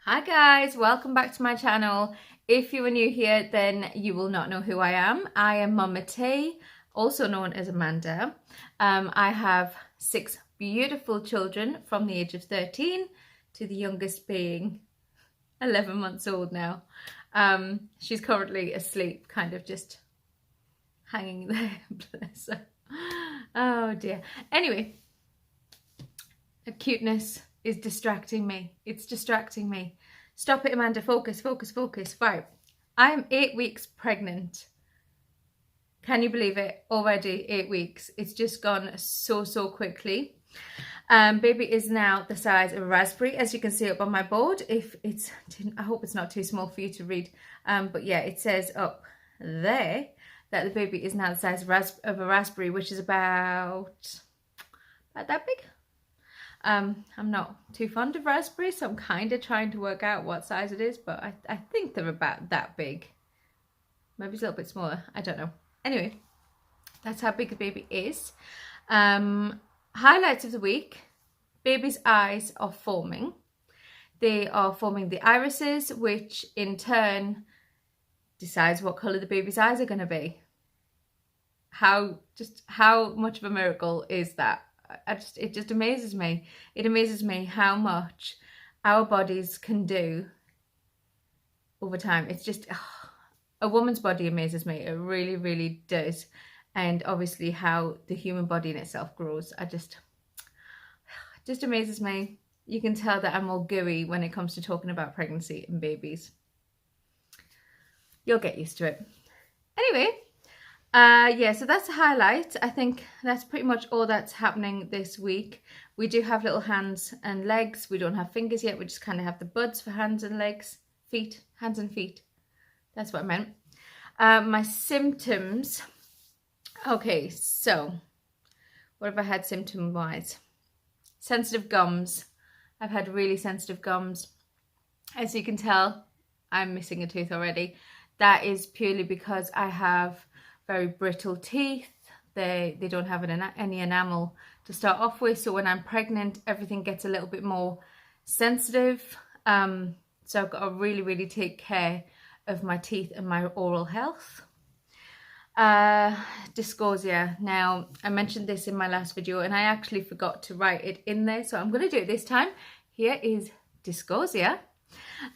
Hi guys, welcome back to my channel. If you are new here, then you will not know who I am. I am MummaT, also known as Amanda. I have 6 beautiful children from the age of 13 to the youngest being 11 months old now. She's currently asleep, kind of just hanging there. Bless her. Oh dear. Anyway, the cuteness is distracting me. It's distracting me. Stop it, Amanda. Focus, focus, focus. Right. I am 8 weeks pregnant. Can you believe it? Already 8 weeks. It's just gone so quickly. Baby is now the size of a raspberry, as you can see up on my board. I hope it's not too small for you to read. But yeah, it says up there that the baby is now the size of a raspberry, which is about that big. I'm not too fond of raspberries, so I'm kind of trying to work out what size it is, but I think they're about that big. Maybe it's a little bit smaller, I don't know. Anyway, that's how big the baby is. Highlights of the week: baby's eyes are forming. They are forming the irises, which in turn decides what colour the baby's eyes are going to be. How much of a miracle is that? It just amazes me. It amazes me how much our bodies can do over time. It's just, a woman's body amazes me. It really does. And obviously how the human body in itself grows. It just amazes me. You can tell that I'm all gooey when it comes to talking about pregnancy and babies. You'll get used to it. Anyway, yeah, so that's a highlight. I think that's pretty much all that's happening this week. We do have little hands and legs. We don't have fingers yet. We just kind of have the buds for hands and legs, feet, hands and feet. That's what I meant. My symptoms. Okay, so what have I had symptom-wise? Sensitive gums. I've had really sensitive gums. As you can tell, I'm missing a tooth already. That is purely because I have very brittle teeth. They don't have any enamel to start off with, so when I'm pregnant everything gets a little bit more sensitive, so I've got to really take care of my teeth and my oral health. Dysgeusia. Now, I mentioned this in my last video and I actually forgot to write it in there, so I'm going to do it this time. Here is dysgeusia.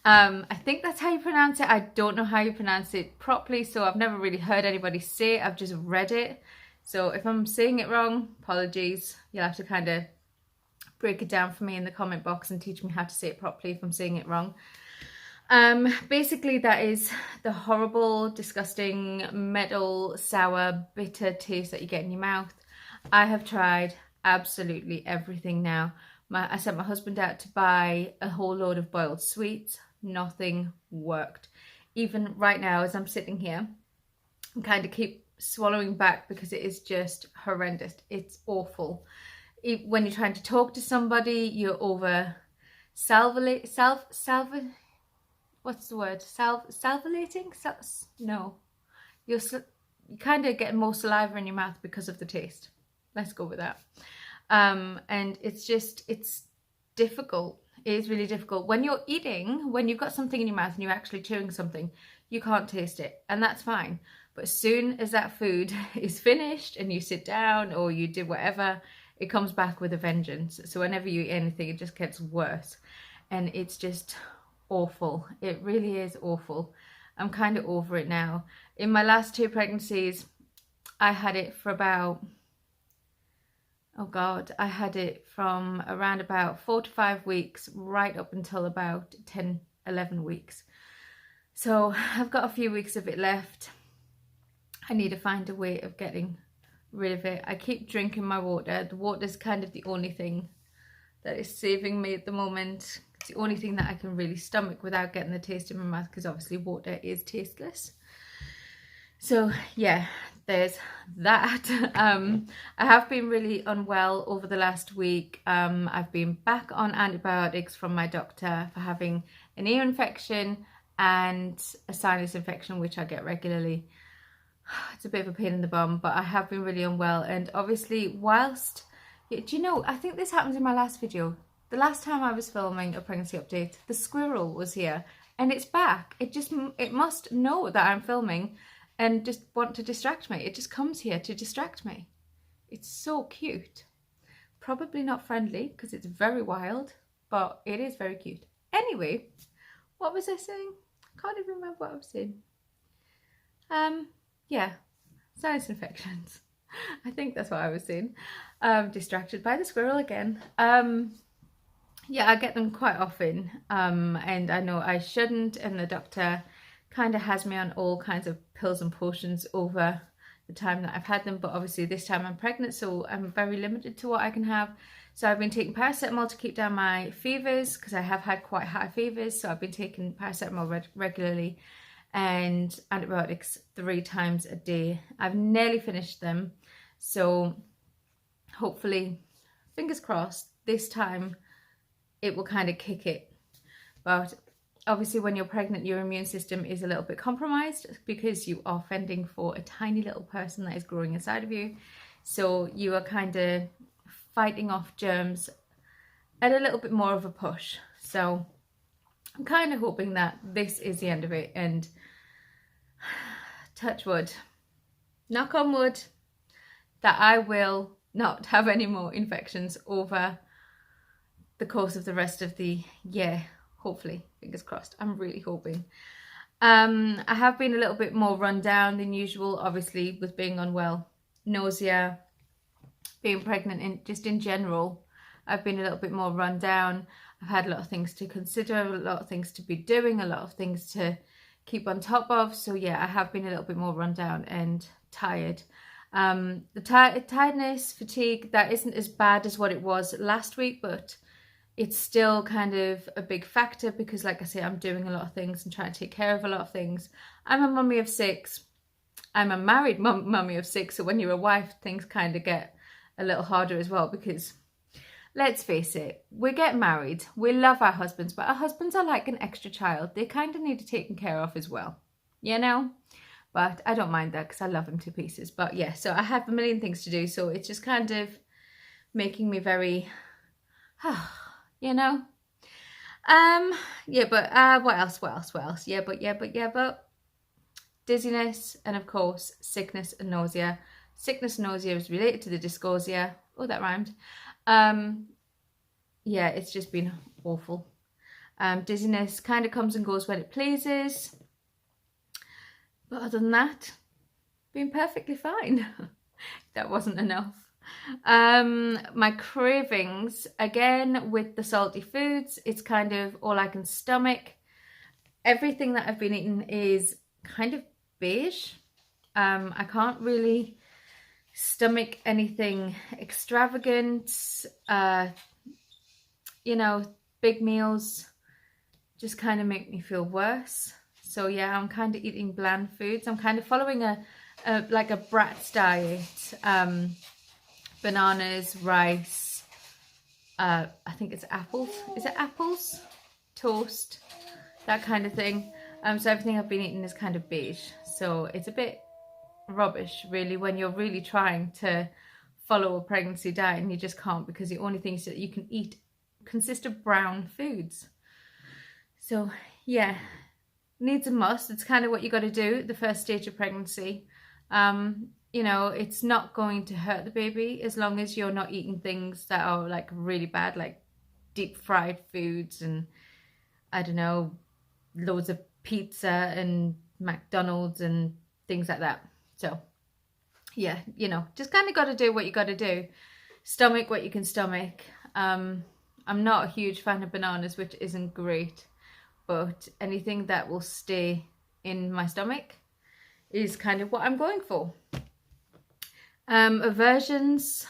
I think that's how you pronounce it. I don't know how you pronounce it properly, so I've never really heard anybody say it. I've just read it. So if I'm saying it wrong, apologies. You'll have to kind of break it down for me in the comment box and teach me how to say it properly if I'm saying it wrong. Basically, that is the horrible, disgusting, metal, sour, bitter taste that you get in your mouth. I have tried absolutely everything now. I sent my husband out to buy a whole load of boiled sweets. Nothing worked. Even right now, as I'm sitting here, I kind of keep swallowing back because it is just horrendous. It's awful. When you're trying to talk to somebody, you're over what's the word? Salivating? No. You kind of get more saliva in your mouth because of the taste. Let's go with that. And it's difficult. It is really difficult. When you're eating, when you've got something in your mouth and you're actually chewing something, you can't taste it, and that's fine. But as soon as that food is finished and you sit down or you do whatever, it comes back with a vengeance. So whenever you eat anything, it just gets worse. And it's just awful. It really is awful. I'm kind of over it now. In my last 2 pregnancies, I had it for about... oh God, I had it from around about 4 to 5 weeks right up until about 10, 11 weeks. So I've got a few weeks of it left. I need to find a way of getting rid of it. I keep drinking my water. The water is kind of the only thing that is saving me at the moment. It's the only thing that I can really stomach without getting the taste in my mouth, because obviously water is tasteless. So yeah, there's that. I have been really unwell over the last week. I've been back on antibiotics from my doctor for having an ear infection and a sinus infection, which I get regularly. It's a bit of a pain in the bum, but I have been really unwell. And obviously whilst, do you know, I think this happened in my last video. the last time I was filming a pregnancy update, the squirrel was here and it's back. It must know that I'm filming and just want to distract me. It just comes here to distract me. It's so cute. Probably not friendly because it's very wild, but it is very cute. Anyway, what was I saying? I can't even remember what I was saying. Yeah, sinus infections. I think that's what I was saying. Distracted by the squirrel again. Yeah, I get them quite often, and I know I shouldn't, and the doctor kind of has me on all kinds of pills and potions over the time that I've had them, but obviously this time I'm pregnant, so I'm very limited to what I can have. So I've been taking paracetamol to keep down my fevers, because I have had quite high fevers, so I've been taking paracetamol regularly, and antibiotics 3 times a day. I've nearly finished them, so hopefully, fingers crossed, this time it will kind of kick it. But obviously when you're pregnant, your immune system is a little bit compromised because you are fending for a tiny little person that is growing inside of you. So you are kind of fighting off germs at a little bit more of a push. So I'm kind of hoping that this is the end of it, and touch wood, knock on wood, that I will not have any more infections over the course of the rest of the year. Hopefully, fingers crossed. I'm really hoping. I have been a little bit more run down than usual, obviously, with being unwell, nausea, being pregnant, and just in general, I've been a little bit more run down. I've had a lot of things to consider, a lot of things to be doing, a lot of things to keep on top of. So yeah, I have been a little bit more run down and tired. The tiredness, fatigue, that isn't as bad as what it was last week, but it's still kind of a big factor because, like I say, I'm doing a lot of things and trying to take care of a lot of things. I'm a mummy of 6. I'm a married mummy of 6. So when you're a wife, things kind of get a little harder as well, because let's face it, we get married, we love our husbands, but our husbands are like an extra child. They kind of need to be taken care of as well, you know? But I don't mind that because I love him to pieces. But yeah, so I have a million things to do. So it's just kind of making me very, you know? Yeah, but what else? Yeah, but dizziness, and of course, sickness and nausea. Sickness and nausea is related to the dysgeusia. Oh, that rhymed. Yeah, it's just been awful. Dizziness kind of comes and goes when it pleases. But other than that, been perfectly fine. That wasn't enough. My cravings, again, with the salty foods, it's kind of all I can stomach. Everything that I've been eating is kind of beige. I can't really stomach anything extravagant. You know, big meals just kind of make me feel worse. So yeah, I'm kind of eating bland foods. I'm kind of following like a Bratz diet. Bananas, rice, I think it's apples. Is it apples? Toast, that kind of thing. So everything I've been eating is kind of beige. So it's a bit rubbish, really, when you're really trying to follow a pregnancy diet and you just can't, because the only things that you can eat consist of brown foods. So yeah, needs and must. It's kind of what you got to do the first stage of pregnancy. You know, it's not going to hurt the baby as long as you're not eating things that are like really bad, like deep fried foods and, I don't know, loads of pizza and McDonald's and things like that. So yeah, you know, just kind of got to do what you got to do. Stomach what you can stomach. I'm not a huge fan of bananas, which isn't great, but anything that will stay in my stomach is kind of what I'm going for. Aversions,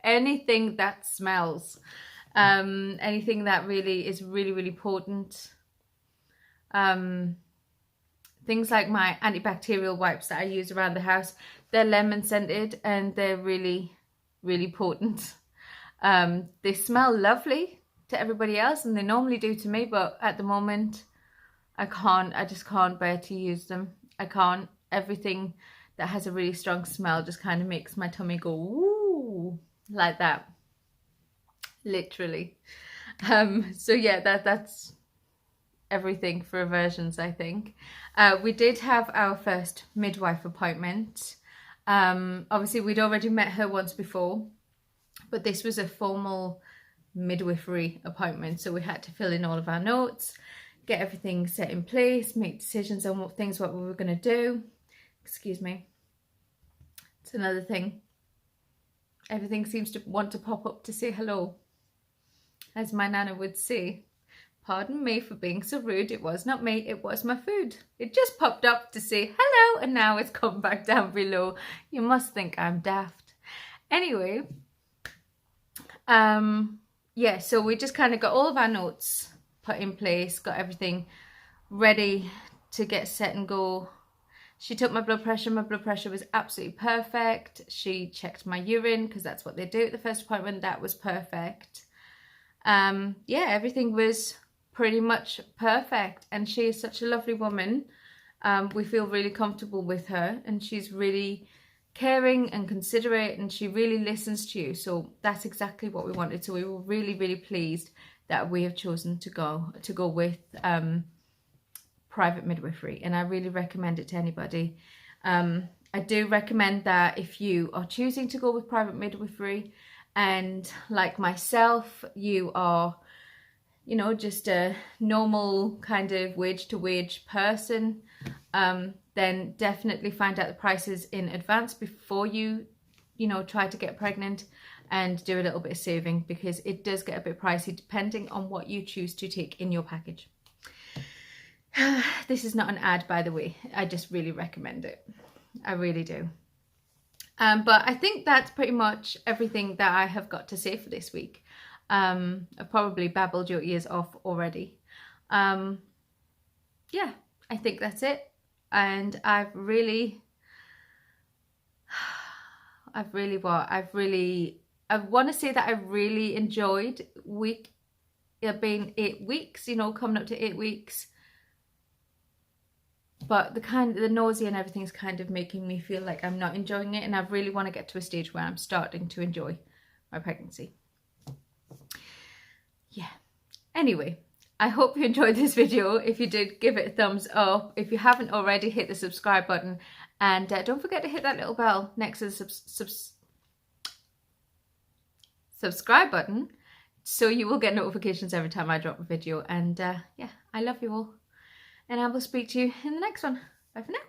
anything that smells, anything that really is really potent. Things like my antibacterial wipes that I use around the house, they're lemon scented and they're really potent. They smell lovely to everybody else, and they normally do to me, but at the moment I just can't bear to use them. I can't. Everything that has a really strong smell just kind of makes my tummy go, ooh, like that. literally. So yeah, that's everything for aversions, I think. We did have our first midwife appointment. Obviously we'd already met her once before, but this was a formal midwifery appointment, so we had to fill in all of our notes, get everything set in place, make decisions on what we were going to do. Excuse me. It's another thing. Everything seems to want to pop up to say hello, as my nana would say. Pardon me for being so rude. It was not me, it was my food. It just popped up to say hello, and now it's come back down below. You must think I'm daft. Anyway, yeah, so we just kind of got all of our notes put in place, got everything ready to get set and go. She took my blood pressure. My blood pressure was absolutely perfect. She checked my urine, because that's what they do at the first appointment. That was perfect. Yeah, everything was pretty much perfect, and she is such a lovely woman. We feel really comfortable with her, and she's really caring and considerate, and she really listens to you. So that's exactly what we wanted. So we were really, really pleased that we have chosen to go with private midwifery, and I really recommend it to anybody. I do recommend that if you are choosing to go with private midwifery, and like myself, you are, you know, just a normal kind of wage to wage person, then definitely find out the prices in advance before you know, try to get pregnant, and do a little bit of saving, because it does get a bit pricey depending on what you choose to take in your package. This is not an ad, by the way. I just really recommend it. I really do. But I think that's pretty much everything that I have got to say for this week. I've probably babbled your ears off already. Yeah, I think that's it. And I want to say that I really enjoyed it being 8 weeks, you know, coming up to 8 weeks. But the nausea and everything is kind of making me feel like I'm not enjoying it, and I really want to get to a stage where I'm starting to enjoy my pregnancy. Yeah. Anyway, I hope you enjoyed this video. If you did, give it a thumbs up. If you haven't already, hit the subscribe button, and don't forget to hit that little bell next to the subscribe button, so you will get notifications every time I drop a video. And yeah, I love you all. And I will speak to you in the next one. Bye for now.